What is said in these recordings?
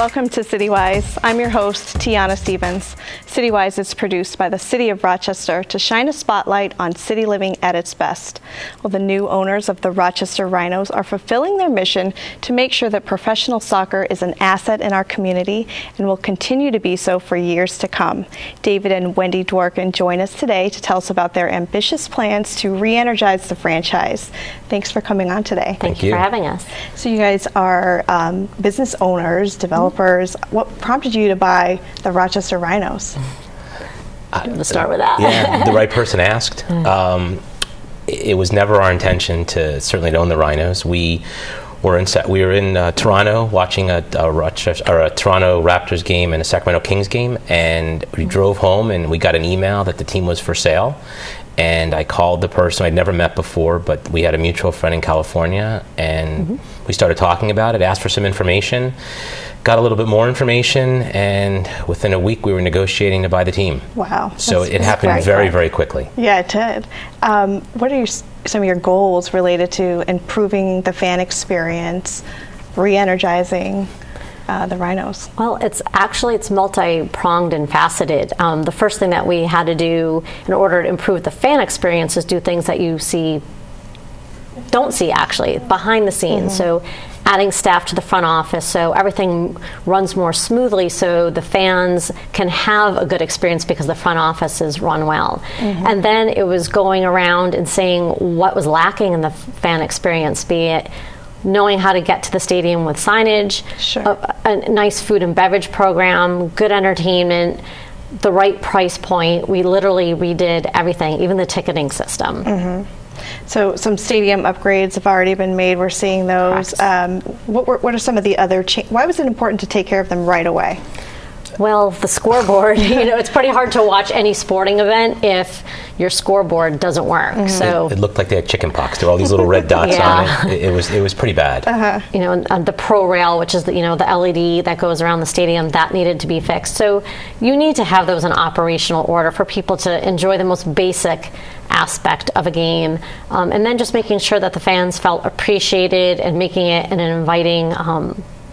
Welcome to CityWise. I'm your host, Tiana Stevens. CityWise is produced by the City of Rochester to shine a spotlight on city living at its best. Well, the new owners of the Rochester Rhinos are fulfilling their mission to make sure that professional soccer is an asset in our community and will continue to be so for years to come. David and Wendy Dworkin join us today to tell us about their ambitious plans to re-energize the franchise. Thanks for coming on today. Thank you for having us. So you guys are business owners, developers. What prompted you to buy the Rochester Rhinos? Let's start with that. Yeah, the right person asked. It was never our intention to certainly own the Rhinos. We were in Toronto watching a Toronto Raptors game and a Sacramento Kings game, and we drove home and we got an email that the team was for sale. And I called the person I'd never met before, but we had a mutual friend in California, and we started talking about it, asked for some information, got a little bit more information, and within a week we were negotiating to buy the team. Wow. So it happened very, very quickly. Yeah, it did. What are some of your goals related to improving the fan experience, re-energizing the Rhinos? Well, it's multi-pronged and faceted. The first thing that we had to do in order to improve the fan experience is do things that you don't see actually behind the scenes. So adding staff to the front office so everything runs more smoothly so the fans can have a good experience because the front office is run well. And then it was going around and saying what was lacking in the fan experience, be it knowing how to get to the stadium with signage, a nice food and beverage program, good entertainment, the right price point. We literally redid everything, even the ticketing system. So some stadium upgrades have already been made. We're seeing those. What are some of the other why was it important to take care of them right away? Well, the scoreboard, it's pretty hard to watch any sporting event if your scoreboard doesn't work. So it looked like they had chicken pox. There were all these little red dots on it. It was pretty bad. And the pro rail, which is the LED that goes around the stadium, that needed to be fixed. So you need to have those in operational order for people to enjoy the most basic aspect of a game, and then just making sure that the fans felt appreciated and making it an inviting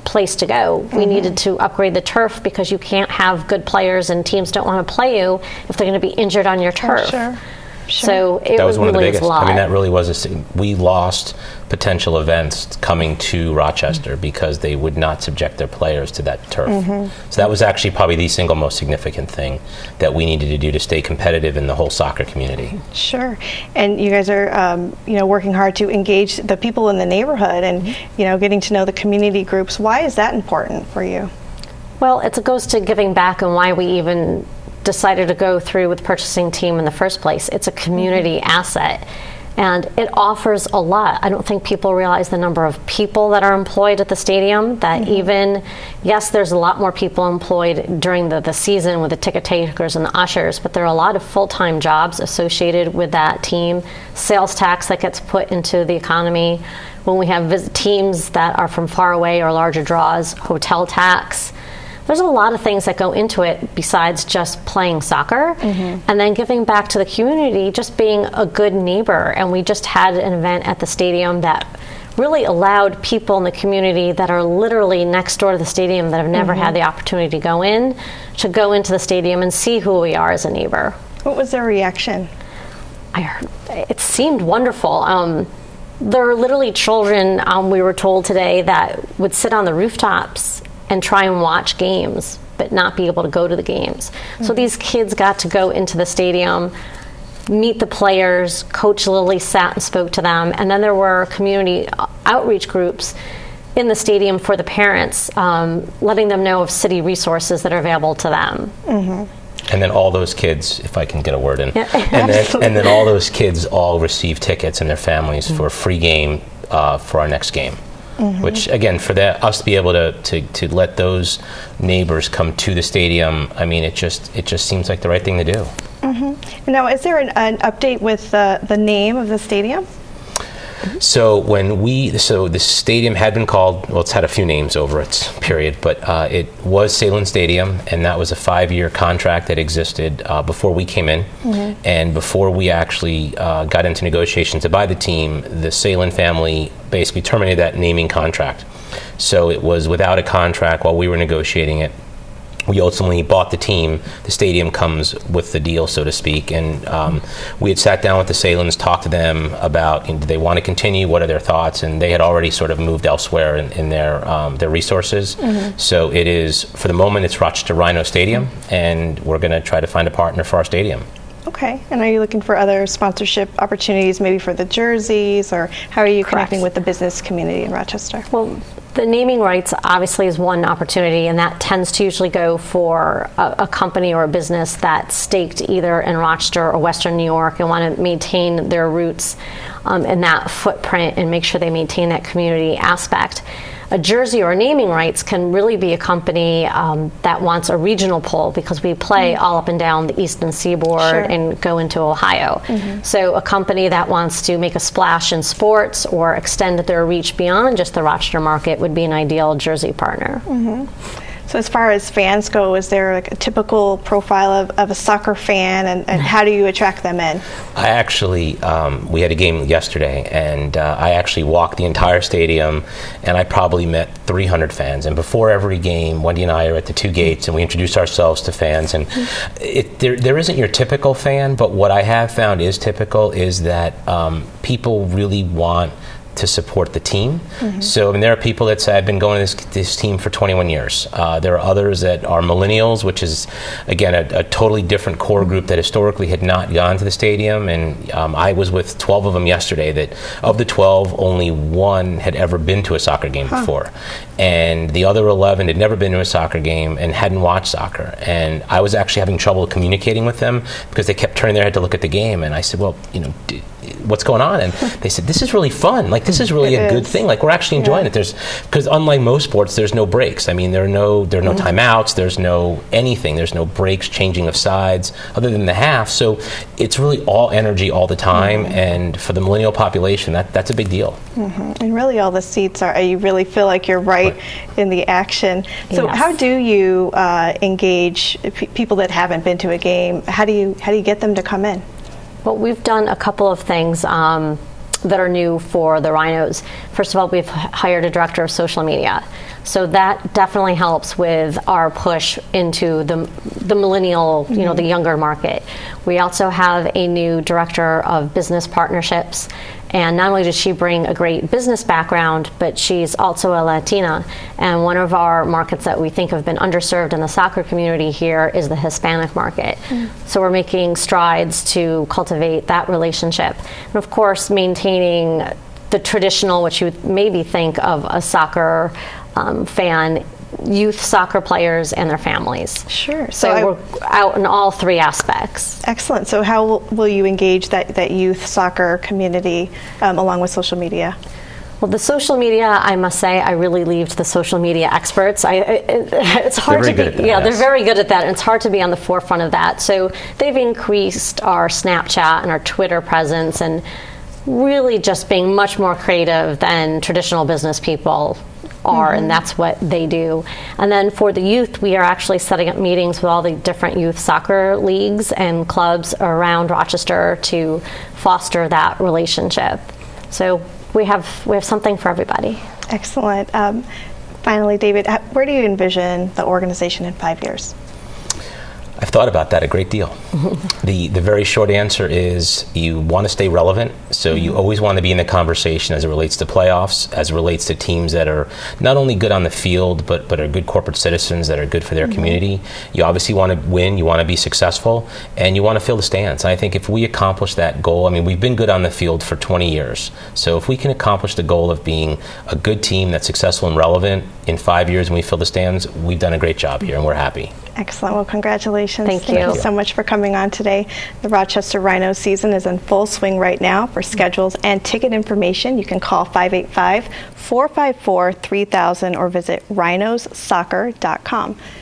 place to go. We needed to upgrade the turf because you can't have good players and teams don't want to play you if they're going to be injured on your turf. So that was one of the biggest. I mean, that really was we lost potential events coming to Rochester because they would not subject their players to that turf. So that was actually probably the single most significant thing that we needed to do to stay competitive in the whole soccer community. Sure. And you guys are working hard to engage the people in the neighborhood and getting to know the community groups. Why is that important for you? Well, it goes to giving back and why we even decided to go through with the purchasing team in the first place. It's a community asset, and it offers a lot. I don't think people realize the number of people that are employed at the stadium, that yes, there's a lot more people employed during the season with the ticket takers and the ushers, but there are a lot of full-time jobs associated with that team, sales tax that gets put into the economy. When we have teams that are from far away or larger draws, hotel tax. There's a lot of things that go into it besides just playing soccer, and then giving back to the community, just being a good neighbor. And we just had an event at the stadium that really allowed people in the community that are literally next door to the stadium that have never had the opportunity to go into the stadium and see who we are as a neighbor. What was their reaction? It seemed wonderful. There are literally children, we were told today, that would sit on the rooftops and try and watch games, but not be able to go to the games. So these kids got to go into the stadium, meet the players. Coach Lilly sat and spoke to them, and then there were community outreach groups in the stadium for the parents, letting them know of city resources that are available to them. And then all those kids, if I can get a word in, and then all those kids all receive tickets and their families for a free game for our next game. Which, again, for us to be able to let those neighbors come to the stadium, I mean, it just seems like the right thing to do. Now, is there an update with the name of the stadium? So the stadium had been called, well, it's had a few names over its period, but it was Salem Stadium, and that was a 5-year contract that existed before we came in. And before we actually got into negotiations to buy the team, the Salem family basically terminated that naming contract. So it was without a contract while we were negotiating it. We ultimately bought the team. The stadium comes with the deal, so to speak. And we had sat down with the Salins, talked to them about, do they want to continue? What are their thoughts? And they had already sort of moved elsewhere in their resources. So it is, for the moment, it's Rochester Rhino Stadium, and we're going to try to find a partner for our stadium. Okay. And are you looking for other sponsorship opportunities, maybe for the jerseys, or how are you connecting with the business community in Rochester? Well, the naming rights obviously is one opportunity, and that tends to usually go for a company or a business that's staked either in Rochester or Western New York and want to maintain their roots in that footprint and make sure they maintain that community aspect. A jersey or naming rights can really be a company that wants a regional pull, because we play all up and down the eastern seaboard and go into Ohio. So a company that wants to make a splash in sports or extend their reach beyond just the Rochester market would be an ideal jersey partner. So as far as fans go, is there like a typical profile of a soccer fan, and how do you attract them in? I actually, we had a game yesterday, and I actually walked the entire stadium, and I probably met 300 fans. And before every game, Wendy and I are at the two gates, and we introduce ourselves to fans. And there isn't your typical fan, but what I have found is typical is that people really want to support the team. So I mean, there are people that say, I've been going to this team for 21 years. There are others that are millennials, which is, again, a totally different core group that historically had not gone to the stadium. And I was with 12 of them yesterday, that of the 12, only one had ever been to a soccer game before. And the other 11 had never been to a soccer game and hadn't watched soccer. And I was actually having trouble communicating with them because they kept turning their head to look at the game. And I said, well, what's going on? And they said, this is really fun. Like, this is really a good thing. Like, we're actually enjoying it. Because unlike most sports, there's no breaks. I mean, there are no timeouts. There's no anything. There's no breaks, changing of sides, other than the half. So it's really all energy all the time. And for the millennial population, that's a big deal. And really, all the seats are, you really feel like you're right in the action. So how do you engage people that haven't been to a game? How do you get them to come in? Well, we've done a couple of things that are new for the Rhinos. First of all, we've hired a director of social media. So that definitely helps with our push into the millennial, the younger market. We also have a new director of business partnerships. And not only does she bring a great business background, but she's also a Latina. And one of our markets that we think have been underserved in the soccer community here is the Hispanic market. So we're making strides to cultivate that relationship. And of course, maintaining the traditional, which you would maybe think of a soccer fan, youth soccer players and their families. Sure. So we're out in all three aspects. Excellent. So how will you engage that youth soccer community along with social media? Well, the social media, I must say, I really leave to the social media experts. It's hard to be. They're very good at that, and it's hard to be on the forefront of that. So they've increased our Snapchat and our Twitter presence, and really just being much more creative than traditional business people are, and that's what they do. And then for the youth, we are actually setting up meetings with all the different youth soccer leagues and clubs around Rochester to foster that relationship. So we have something for everybody. Excellent. Finally, David, where do you envision the organization in 5 years? I've thought about that a great deal. The very short answer is you want to stay relevant, so you always want to be in the conversation as it relates to playoffs, as it relates to teams that are not only good on the field, but are good corporate citizens that are good for their community. You obviously want to win, you want to be successful, and you want to fill the stands. And I think if we accomplish that goal, I mean, we've been good on the field for 20 years. So if we can accomplish the goal of being a good team that's successful and relevant in 5 years and we fill the stands, we've done a great job here and we're happy. Excellent. Well, congratulations. Thank you so much for coming on today. The Rochester Rhinos season is in full swing right now. For schedules and ticket information, you can call 585-454-3000 or visit rhinossoccer.com.